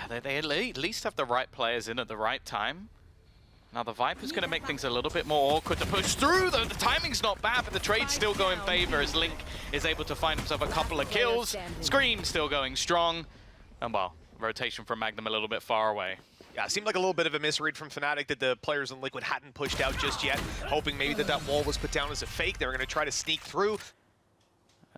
They at least have the right players in at the right time. Now the Viper's going to make things a little bit more awkward to push through, though the timing's not bad, but the trade's still going in favor as Link is able to find himself a couple of kills. Scream still going strong, and well, rotation from Magnum a little bit far away. Yeah, it seemed like a little bit of a misread from Fnatic that the players in Liquid hadn't pushed out just yet, hoping maybe that wall was put down as a fake. They were going to try to sneak through.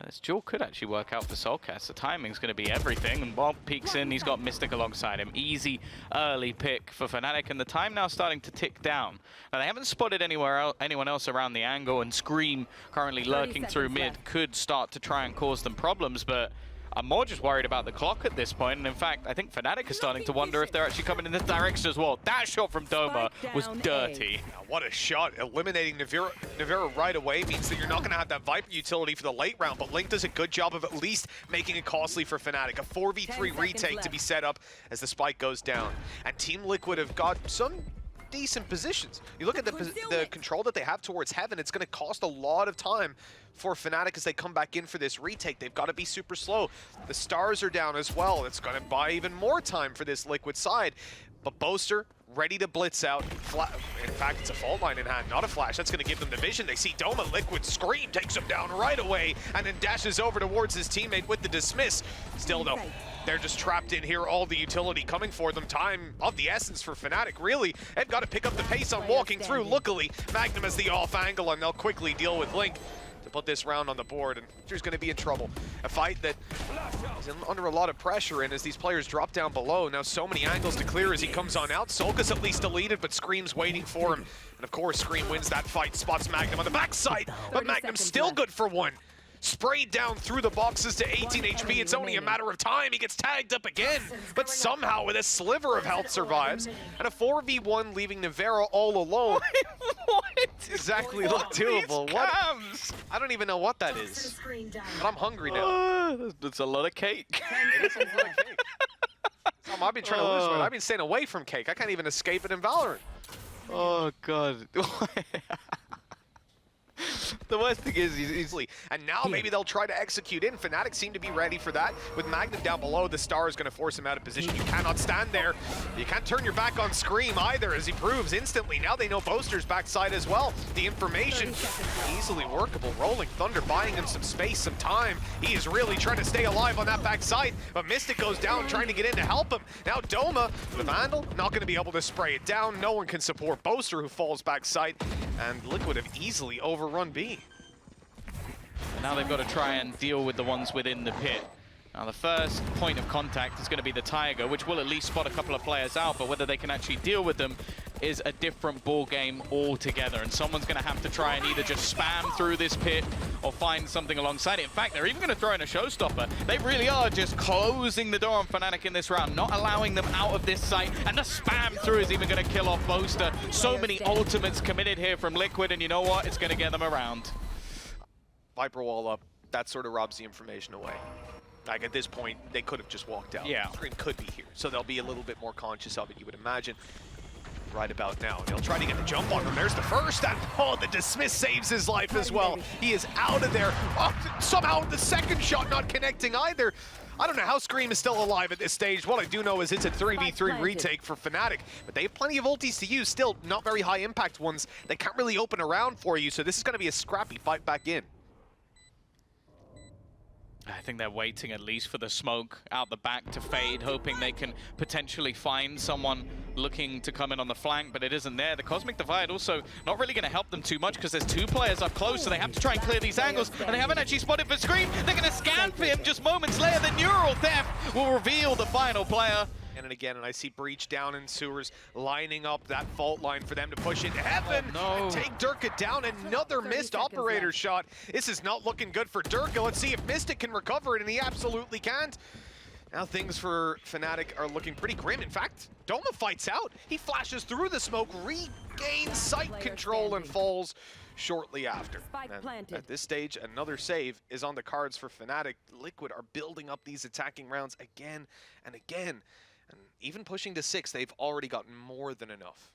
This duel could actually work out for Soulcast. The timing's going to be everything, and Bob peeks in. He's got Mystic alongside him. Easy early pick for Fnatic, and the time now starting to tick down. Now, they haven't spotted anyone else around the angle, and Scream currently lurking through mid could start to try and cause them problems, but I'm more just worried about the clock at this point, and in fact, I think Fnatic is starting to wonder if they're actually coming in this direction as well. That shot from Doma was dirty. Now, what a shot. Eliminating Navira right away means that you're not going to have that Viper utility for the late round, but Link does a good job of at least making it costly for Fnatic. A 4v3 retake to be set up as the spike goes down. And Team Liquid have got some decent positions. You look at the control that they have towards Heaven, it's going to cost a lot of time for Fnatic as they come back in for this retake. They've got to be super slow. The stars are down as well. It's going to buy even more time for this Liquid side. But Boaster ready to blitz out. In fact, it's a fault line in hand, not a flash. That's going to give them the vision. They see Doma. Liquid Scream takes him down right away and then dashes over towards his teammate with the dismiss. Still though, they're just trapped in here. All the utility coming for them. Time of the essence for Fnatic, really. They've got to pick up the pace on walking through. Luckily, Magnum has the off angle, and they'll quickly deal with Link to put this round on the board, and Mitch's going to be in trouble. A fight that is under a lot of pressure, and as these players drop down below, now so many angles to clear as he comes on out. Solka's at least deleted, but Scream's waiting for him. And of course, Scream wins that fight, spots Magnum on the backside, but Magnum's still good for one. Sprayed down through the boxes to 18 HP. It's only a matter of time. He gets tagged up again, but somehow with a sliver of health survives. And a 4v1 leaving Navera all alone. What? Exactly look doable. What? I don't even know what that is. But I'm hungry now. That's a lot of cake. It is a lot of cake. I've been trying to lose weight. I've been staying away from cake. I can't even escape it in Valorant. Oh, God. The worst thing is he's easily, and now maybe they'll try to execute in. Fnatic seem to be ready for that. With Magnum down below, the star is going to force him out of position. You cannot stand there. You can't turn your back on Scream either, as he proves instantly. Now they know Boaster's backside as well. The information easily workable. Rolling Thunder buying him some space, some time. He is really trying to stay alive on that backside, but Mystic goes down trying to get in to help him. Now Doma, the Vandal, not going to be able to spray it down. No one can support Boaster, who falls backside, and Liquid have easily overrun B. Now they've got to try and deal with the ones within the pit. Now the first point of contact is going to be the Tiger, which will at least spot a couple of players out, but whether they can actually deal with them is a different ball game altogether, and someone's going to have to try and either just spam through this pit or find something alongside it. In fact, they're even going to throw in a showstopper. They really are just closing the door on Fnatic in this round, not allowing them out of this site, and the spam through is even going to kill off Boaster. So many ultimates committed here from Liquid, and you know what? It's going to get them around. Viper wall up, that sort of robs the information away. Like at this point, they could have just walked out. Yeah. Scream could be here, so they'll be a little bit more conscious of it, you would imagine. Right about now, they'll try to get the jump on him. There's the first, and oh, the dismiss saves his life as well. He is out of there. Oh, somehow the second shot not connecting either. I don't know how Scream is still alive at this stage. What I do know is it's a 3v3 retake for Fnatic, but they have plenty of ultis to use, still not very high impact ones. They can't really open around for you, so this is going to be a scrappy fight back in. I think they're waiting at least for the smoke out the back to fade, hoping they can potentially find someone looking to come in on the flank, but it isn't there. The Cosmic Divide also not really going to help them too much because there's two players up close, so they have to try and clear these angles, and they haven't actually spotted for Scream. They're going to scan for him just moments later. The Neural Theft will reveal the final player. And again, and I see Breach down in sewers, lining up that fault line for them to push into Heaven and take Durka down. Another missed operator shot. This is not looking good for Durka. Let's see if Mystic can recover it, and he absolutely can't. Now things for Fnatic are looking pretty grim. In fact, Doma fights out. He flashes through the smoke, regains sight control, and falls shortly after. And at this stage, another save is on the cards for Fnatic. Liquid are building up these attacking rounds again and again. And even pushing to 6, they've already gotten more than enough.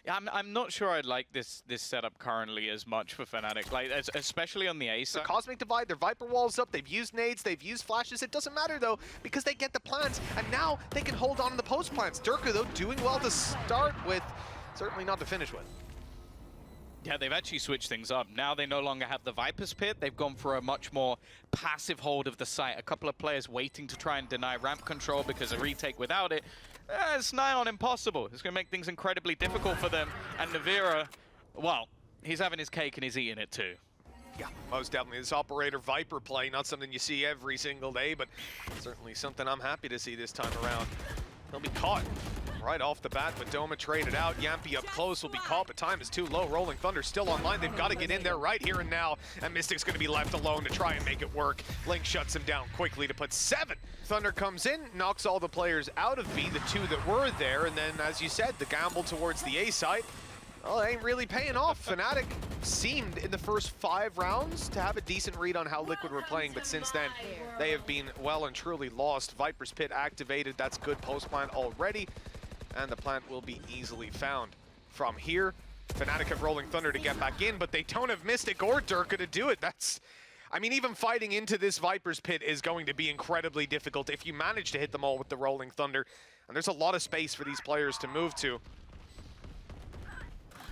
Yeah, I'm not sure I like this setup currently as much for Fnatic, like especially on the A The side. Cosmic Divide, their Viper Wall's up, they've used nades, they've used flashes. It doesn't matter though, because they get the plants, and now they can hold on to the post plants. Durka though doing well to start with, certainly not to finish with. Yeah, they've actually switched things up. Now they no longer have the Viper's Pit. They've gone for a much more passive hold of the site. A couple of players waiting to try and deny ramp control because a retake without it, it's nigh on impossible. It's going to make things incredibly difficult for them. And Navira, well, he's having his cake and he's eating it too. Yeah, most definitely. This Operator Viper play, not something you see every single day, but certainly something I'm happy to see this time around. He'll be caught right off the bat with Doma traded out. Yampi up close will be caught, but time is too low. Rolling Thunder still online. They've got to get in there right here and now, and Mystic's going to be left alone to try and make it work. Link shuts him down quickly to put 7. Thunder comes in, knocks all the players out of B, the 2 that were there, and then, as you said, the gamble towards the A site. Well, it ain't really paying off. Fnatic seemed in the first 5 rounds to have a decent read on how Liquid were playing, but since then, they have been well and truly lost. Viper's Pit activated, that's good post plant already, and the plant will be easily found. From here, Fnatic have Rolling Thunder to get back in, but they don't have Mystic or Durka to do it. That's, I mean, even fighting into this Viper's Pit is going to be incredibly difficult if you manage to hit them all with the Rolling Thunder, and there's a lot of space for these players to move to.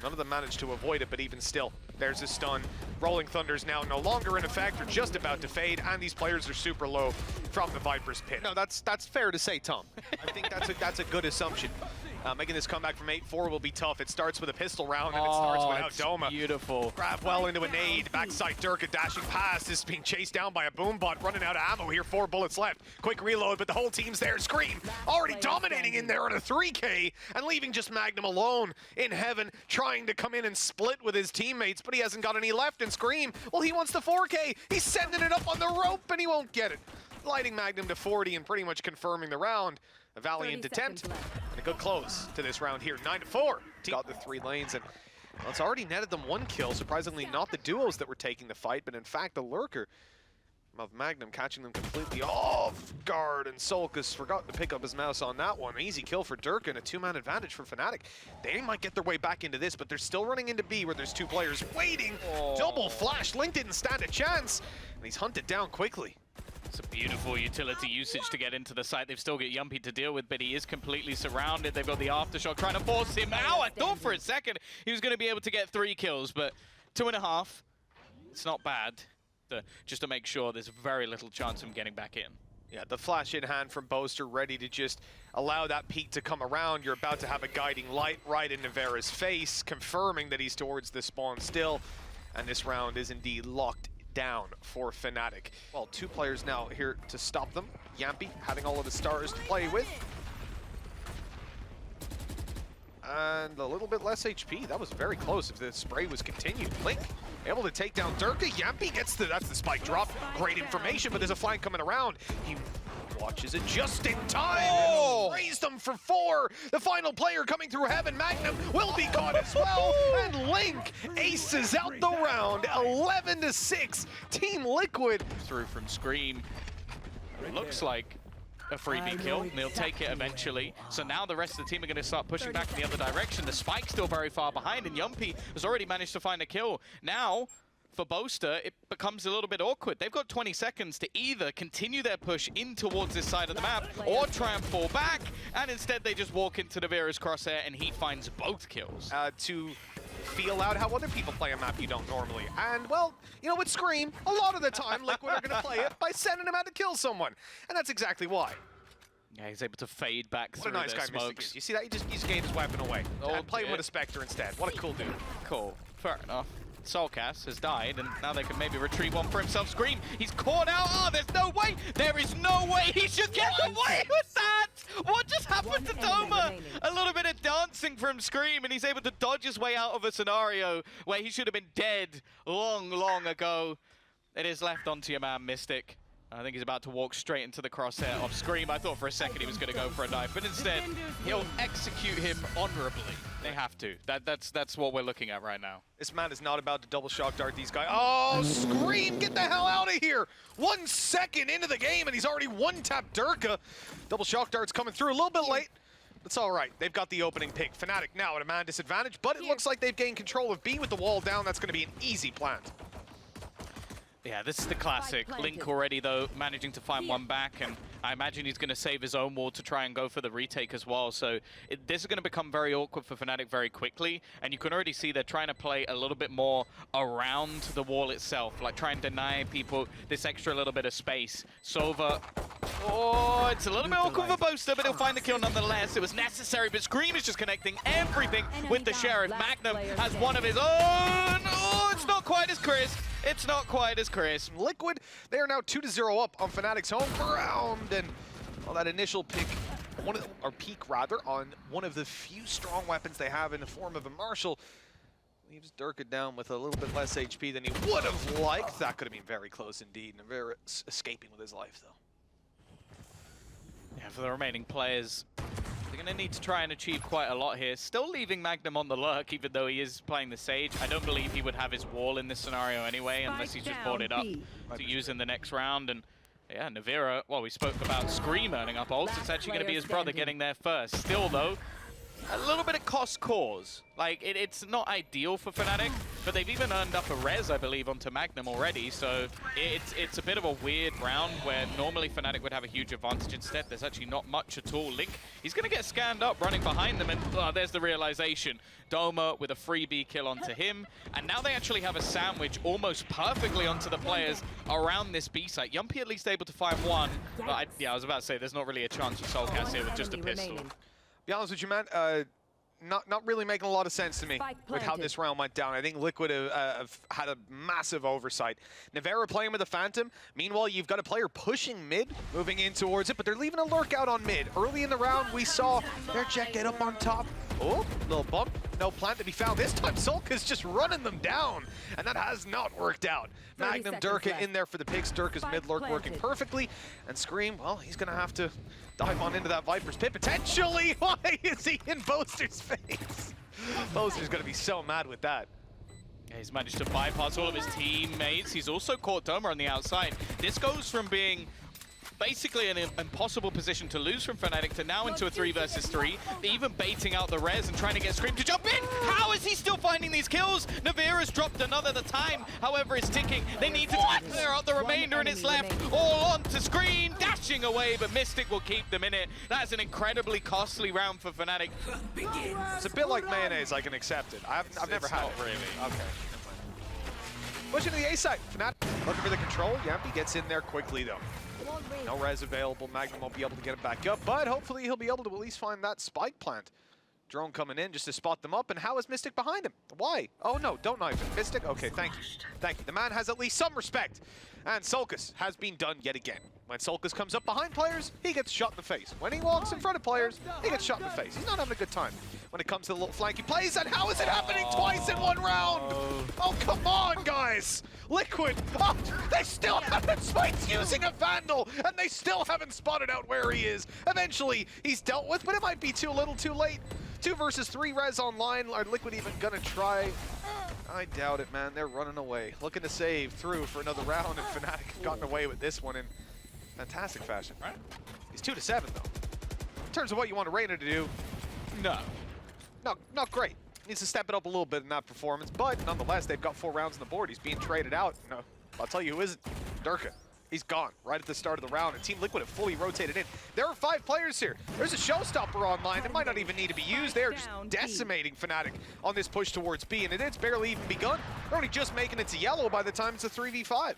None of them managed to avoid it, but even still, there's a stun. Rolling Thunder's now no longer in effect, or just about to fade, and these players are super low from the Viper's Pit. No, that's fair to say, Tom. I think that's a good assumption. Making this comeback from 8-4 will be tough. It starts with a pistol round, and it starts without Doma. Beautiful. Grab well into a nade. Backside Durka dashing past. This is being chased down by a boom bot, running out of ammo here. 4 bullets left. Quick reload, but the whole team's there. Scream already dominating in there on a 3K and leaving just Magnum alone in heaven, trying to come in and split with his teammates, but he hasn't got any left. And Scream, well, he wants the 4K. He's sending it up on the rope, and he won't get it. Lighting Magnum to 40 and pretty much confirming the round. A valiant attempt and a good close to this round here. 9-4. Got the 3 lanes, and well, it's already netted them 1 kill. Surprisingly, not the duos that were taking the fight, but in fact the lurker of Magnum catching them completely off guard, and Solkus forgot to pick up his mouse on that one. Easy kill for Durka and a 2-man advantage for Fnatic. They might get their way back into this, but they're still running into B where there's 2 players waiting. Double flash. Link didn't stand a chance, and he's hunted down quickly. It's a beautiful utility usage to get into the site. They've still got Yumpy to deal with, but he is completely surrounded. They've got the Aftershock trying to force him out. I thought for a second he was going to be able to get 3 kills, but 2.5, it's not bad. Just to make sure there's very little chance of him getting back in. Yeah, the flash in hand from Boaster, ready to just allow that peak to come around. You're about to have a guiding light right in Navera's face, confirming that he's towards the spawn still. And this round is indeed locked down for Fnatic. Well, 2 players now here to stop them. Yampi having all of the stars to play with. And a little bit less HP. That was very close if the spray was continued. Link able to take down Durka. Yampi gets that's the spike drop. Great information, but there's a flank coming around. He watches it just in time and raised them for 4. The final player coming through heaven, Magnum, will be caught as well. And Link aces out the round, 11-6. Team Liquid Through from Scream. Looks like a freebie kill, and they'll take it eventually. So now the rest of the team are going to start pushing back in the other direction. The spike's still very far behind, and Yumpy has already managed to find a kill. Now, for Boaster, it becomes a little bit awkward. They've got 20 seconds to either continue their push in towards this side of the map or try and fall back, and instead they just walk into Navira's crosshair and he finds both kills. To feel out how other people play a map you don't normally. And, well, you know, with Scream, a lot of the time Liquid are going to play it by sending him out to kill someone. And that's exactly why. Yeah, he's able to fade back through What a nice their guy Mystic smokes. is. You see that? He just gave his weapon away. And play him with a Spectre instead. What a cool dude. Cool. Fair enough. Soulcast has died, and now they can maybe retrieve one for himself. Scream, he's caught out. Oh, there's no way. There is no way he should get away with that. What just happened to Doma? A little bit of dancing from Scream, and he's able to dodge his way out of a scenario where he should have been dead long, long ago. It is left onto your man, Mystic. I think he's about to walk straight into the crosshair of Scream. I thought for a second he was going to go for a knife, but instead he'll execute him honorably. They have to. That's what we're looking at right now. This man is not about to double shock dart these guys. Oh, Scream, get the hell out of here. 1 second into the game, and he's already one-tapped Durka. Double shock dart's coming through a little bit late. It's all right. They've got the opening pick. Fnatic now at a man disadvantage, but it looks like they've gained control of B with the wall down. That's going to be an easy plant. Yeah, this is the classic. Link already, though, managing to find one back, and I imagine he's going to save his own wall to try and go for the retake as well. So this is going to become very awkward for Fnatic very quickly, and you can already see they're trying to play a little bit more around the wall itself, like try and deny people this extra little bit of space. Sova, oh, it's a little bit awkward for Boaster, but he'll find the kill nonetheless. It was necessary, but Scream is just connecting everything with the Sheriff. Magnum has one of his own. Oh, it's not quite as crisp. It's not quite as crisp. Liquid, they are now 2-0 up on Fnatic's home ground, and well, that initial pick, or peak rather, on one of the few strong weapons they have in the form of a Marshall, leaves Durka down with a little bit less HP than he would have liked. That could have been very close indeed, and Navera escaping with his life, though. Yeah, for the remaining players, they're going to need to try and achieve quite a lot here. Still leaving Magnum on the lurk, even though he is playing the Sage. I don't believe he would have his wall in this scenario anyway, unless he's just brought it up to use in the next round. And yeah, Navera, well, we spoke about Scream earning up ults. It's actually going to be his brother getting there first. Still, though, a little bit of cost cause. Like, it's not ideal for Fnatic, but they've even earned up a res, I believe, onto Magnum already. So it's a bit of a weird round where normally Fnatic would have a huge advantage. Instead, there's actually not much at all. Link, he's going to get scanned up running behind them, and there's the realization. Doma with a freebie kill onto him, and now they actually have a sandwich almost perfectly onto the players around this B site. Yumpy at least able to find one, but I was about to say, there's not really a chance for Soulcast here with just a pistol. Be honest with you, man, not really making a lot of sense to me with how this round went down. I think Liquid have had a massive oversight. Navera playing with a Phantom. Meanwhile, you've got a player pushing mid, moving in towards it, but they're leaving a lurk out on mid. Early in the round, we saw their Jet get up on top. Oh, little bump. No plant to be found. This time, Sulka's just running them down, and that has not worked out. Magnum, Durka in there for the picks. Durka's mid lurk working perfectly, and Scream, well, he's going to have to dive on into that Viper's pit, potentially. Why is he in Boaster's face? Boaster's going to be so mad with that. Yeah, he's managed to bypass all of his teammates. He's also caught Doma on the outside. This goes from being basically an impossible position to lose from Fnatic to now into a 3 versus 3. Even baiting out the res and trying to get Scream to jump in. How is he still finding these kills? Navera's dropped another. The time, however, is ticking. They need to clear out the remainder, and it's left all on to Scream, dashing away, but Mystic will keep them in it. That's an incredibly costly round for Fnatic. It's a bit like mayonnaise. I can accept it. I've never had it. Really. Okay. Pushing to the A side. Fnatic looking for the control. Yampy gets in there quickly, though. No res available. Magnum won't be able to get it back up, but hopefully he'll be able to at least find that spike plant. Drone coming in just to spot them up, and how is Mystic behind him? Why? Oh no, don't knife him. Mystic? Okay, thank you. Thank you. The man has at least some respect. And Sulkas has been done yet again. When Sulkas comes up behind players, he gets shot in the face. When he walks in front of players, he gets shot in the face. He's not having a good time when it comes to the little flanky plays, and how is it happening twice in one round? Oh, come on, guys! Liquid, oh, they still haven't spiked using a Vandal, and they still haven't spotted out where he is. Eventually, he's dealt with, but it might be too little too late. 2 versus 3 res online. Are Liquid even gonna try? I doubt it, man. They're running away. Looking to save through for another round, and Fnatic have gotten away with this one in fantastic fashion. Right? He's 2-7, though. In terms of what you want Arena to do, no, not great. Needs to step it up a little bit in that performance, but nonetheless, they've got 4 rounds on the board. He's being traded out. No, I'll tell you who isn't. Durka. He's gone right at the start of the round, and Team Liquid have fully rotated in. There are 5 players here. There's a showstopper online. It might not even need to be used. They're just decimating Fnatic on this push towards B, and it's barely even begun. They're only just making it to yellow by the time it's a 3v5.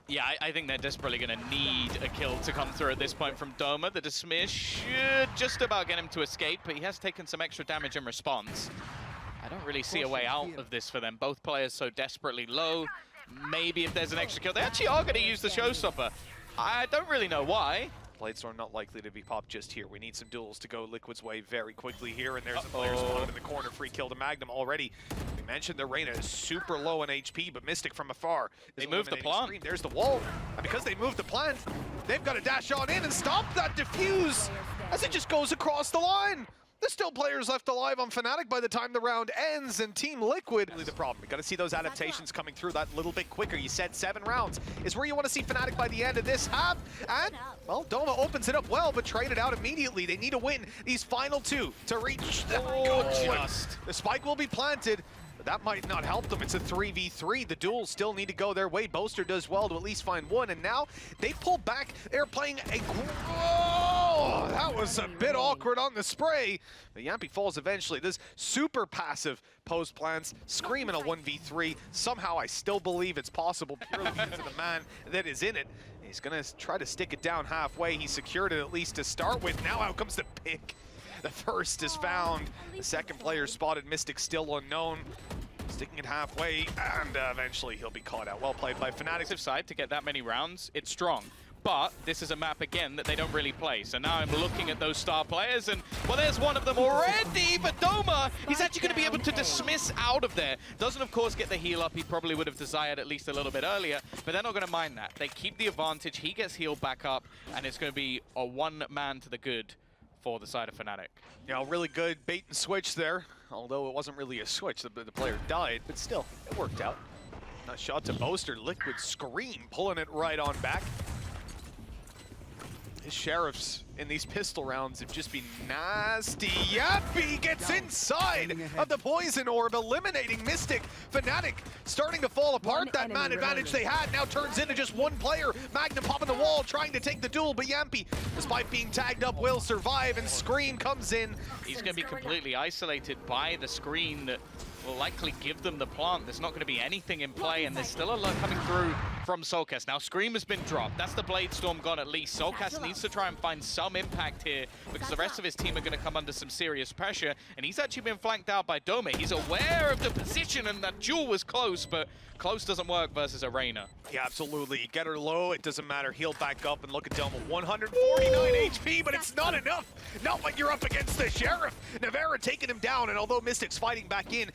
Yeah, I think they're desperately going to need a kill to come through at this point from Doma. The dismiss should just about get him to escape, but he has taken some extra damage in response. I don't really see a way out of this for them. Both players so desperately low. Maybe if there's an extra kill. They actually are going to use the showstopper. I don't really know why. Bladestorm not likely to be popped just here. We need some duels to go Liquid's way very quickly here, and there's a player spotted in the corner. Free kill to Magnum already. We mentioned the Reyna is super low in HP, but Mystic from afar. They moved the plant. Screen. There's the wall, and because they moved the plant, they've got to dash on in and stop that diffuse as it just goes across the line. There's still players left alive on Fnatic by the time the round ends, and Team Liquid really the problem. You got to see those adaptations coming through that little bit quicker. You said 7 rounds is where you want to see Fnatic by the end of this half, and well, Doma opens it up well, but traded out immediately. They need to win these final 2 to reach the The spike will be planted. That might not help them. It's a 3v3. The duels still need to go their way. Boaster does well to at least find one, and now they pull back. They're playing a... Oh, that was a bit awkward on the spray. The Yampy falls eventually. This super passive post plans, Scream in a 1v3. Somehow I still believe it's possible purely because of the man that is in it. He's going to try to stick it down halfway. He secured it at least to start with. Now out comes the pick. The first is found. The second player spotted. Mystic still unknown. Sticking it halfway, and eventually he'll be caught out. Well played by Fnatic. Side to get that many rounds, it's strong. But this is a map, again, that they don't really play. So now I'm looking at those star players, and, well, there's one of them already, but Doma, he's actually going to be able to dismiss out of there. Doesn't, of course, get the heal up. He probably would have desired at least a little bit earlier, but they're not going to mind that. They keep the advantage. He gets healed back up, and it's going to be a one man to the good for the side of Fnatic. Yeah, really good bait and switch there. Although it wasn't really a switch, the player died, but still, it worked out. Nice shot to Boaster. Liquid Scream pulling it right on back. His sheriffs in these pistol rounds have just been nasty. Yappy gets inside of the poison orb, eliminating Mystic. Fnatic starting to fall apart. That man advantage they had now turns into just one player. Magnum popping the wall, trying to take the duel, but Yampy, despite being tagged up, will survive, and Scream comes in. He's going to be completely isolated by the screen that will likely give them the plant. There's not going to be anything in play, and there's still a lot coming through from soulcast. Now, Scream has been dropped. That's the Blade Storm gone at least. soulcast needs to try and find some impact here, because the rest of his team are going to come under some serious pressure, and he's actually been flanked out by Dome. He's aware of the position, and that duel was close, but close doesn't work versus Arena. Yeah, absolutely. Get her low, it doesn't matter. Heal back up, and look at Doma. 149 HP, but it's not enough. Not when you're up against the Sheriff. Navera taking him down, and although Mystic's fighting back in,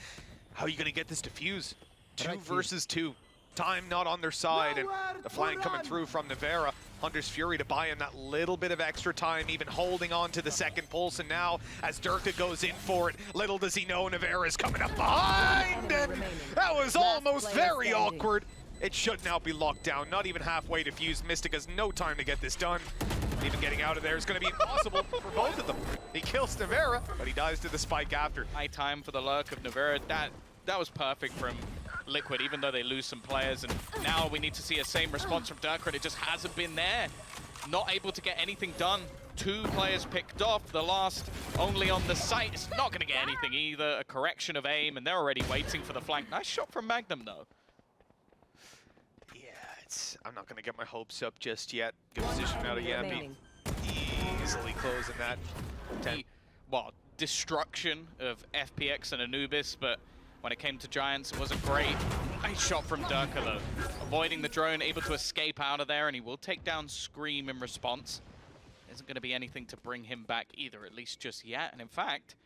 how are you going to get this defuse? 2 versus 2. Time not on their side, and the flank coming through from Navera. Hunter's Fury to buy him that little bit of extra time, even holding on to the second pulse, and now as Durka goes in for it, little does he know Navera is coming up behind, and that was almost very awkward. It should now be locked down, not even halfway defused. Mystic has no time to get this done. Even getting out of there is going to be impossible for both of them. He kills Navera, but he dies to the spike after. High time for the lurk of Navera. That was perfect from Liquid, even though they lose some players, and now we need to see a same response from Durka, and it just hasn't been there. Not able to get anything done. 2 players picked off, the last only on the site. It's not going to get anything either. A correction of aim, and they're already waiting for the flank. Nice shot from Magnum, though. Yeah, I'm not going to get my hopes up just yet. Good position out of Yampy. Easily closing that. Well, destruction of FPX and Anubis, but when it came to Giants, it wasn't great. Nice shot from Durka, though. Avoiding the drone, able to escape out of there, and he will take down Scream in response. Isn't going to be anything to bring him back either, at least just yet. And in fact,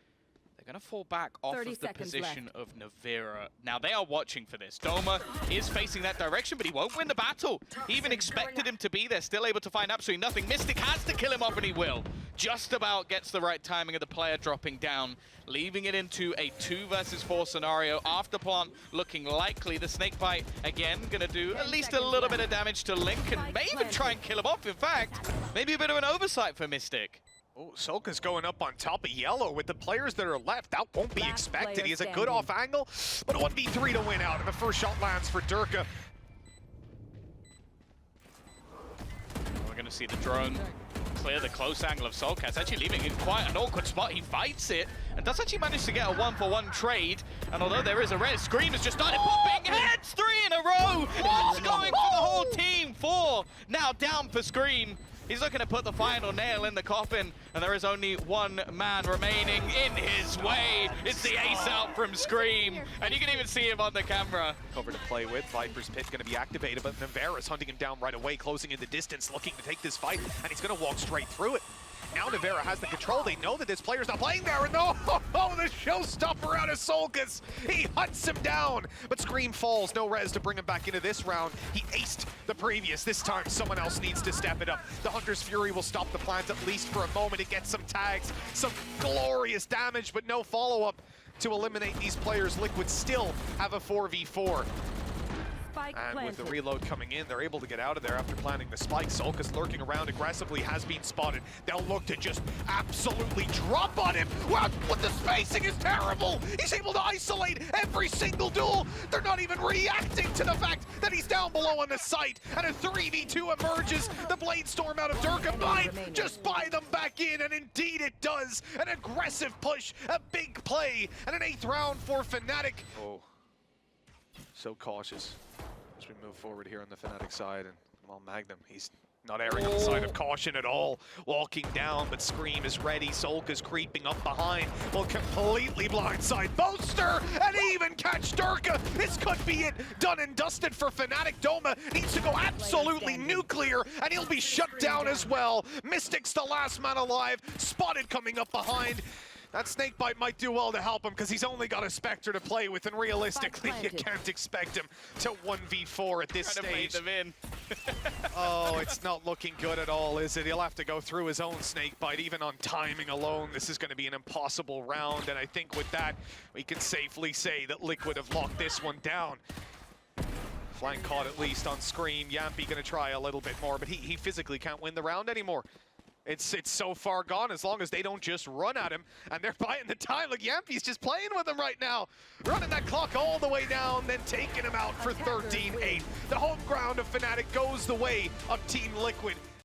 they're going to fall back off of the position of Navera. Now, they are watching for this. Doma is facing that direction, but he won't win the battle. He even expected him to be there, still able to find absolutely nothing. Mystic has to kill him off, and he will. Just about gets the right timing of the player dropping down, leaving it into a 2 versus 4 scenario. After plant looking likely. The snake bite, again, going to do at least a little bit of damage to Link, and may even try and kill him off. In fact, maybe a bit of an oversight for Mystic. Oh, Soka's going up on top of yellow with the players that are left. That won't be expected. He has a good off angle, but a 1v3 to win out. And the first shot lands for Durka. We're going to see the drone clear the close angle of soulcast, actually leaving in quite an awkward spot. He fights it and does actually manage to get a 1-for-1 trade. And although there is a red, Scream has just started popping heads 3 in a row. It's going for the whole team. 4 now down for Scream. He's looking to put the final nail in the coffin, and there is only 1 man remaining in his way. It's the ace out from Scream, and you can even see him on the camera. Cover to play with. Viper's Pit going to be activated, but Navera's hunting him down right away, closing in the distance, looking to take this fight, and he's going to walk straight through it. Now Nivera has the control. They know that this player's not playing there. And no, the showstopper out of rawkus. He hunts him down. But Scream falls. No res to bring him back into this round. He aced the previous. This time, someone else needs to step it up. The Hunter's Fury will stop the plant at least for a moment. It gets some tags, some glorious damage, but no follow-up to eliminate these players. Liquid still have a 4v4. And with the reload coming in, they're able to get out of there after planting the spike. Solkus lurking around aggressively, has been spotted. They'll look to just absolutely drop on him. Wow, what the spacing is terrible! He's able to isolate every single duel. They're not even reacting to the fact that he's down below on the site. And a 3v2 emerges. The Blade Storm out of Durka might just buy them back in, and indeed it does. An aggressive push, a big play, and an 8th round for Fnatic. Oh, so cautious. As we move forward here on the Fnatic side, and well, Magnum, he's not erring on the side of caution at all. Walking down, but Scream is ready. Solka's creeping up behind. Will completely blindside Boaster and even catch Durka. This could be it. Done and dusted for Fnatic. Doma needs to go absolutely nuclear, and he'll be shut down as well. Mystic's the last man alive. Spotted coming up behind. That Snakebite might do well to help him because he's only got a Spectre to play with, and realistically, you can't expect him to 1v4 at this stage. Them in. Oh, it's not looking good at all, is it? He'll have to go through his own Snakebite. Even on timing alone, this is going to be an impossible round, and I think with that, we can safely say that Liquid have locked this one down. Flank caught at least on Scream. Yampy going to try a little bit more, but he physically can't win the round anymore. It's so far gone as long as they don't just run at him, and they're buying the time. Look, Yampy's just playing with him right now. Running that clock all the way down, then taking him out for 13-8. The home ground of Fnatic goes the way of Team Liquid.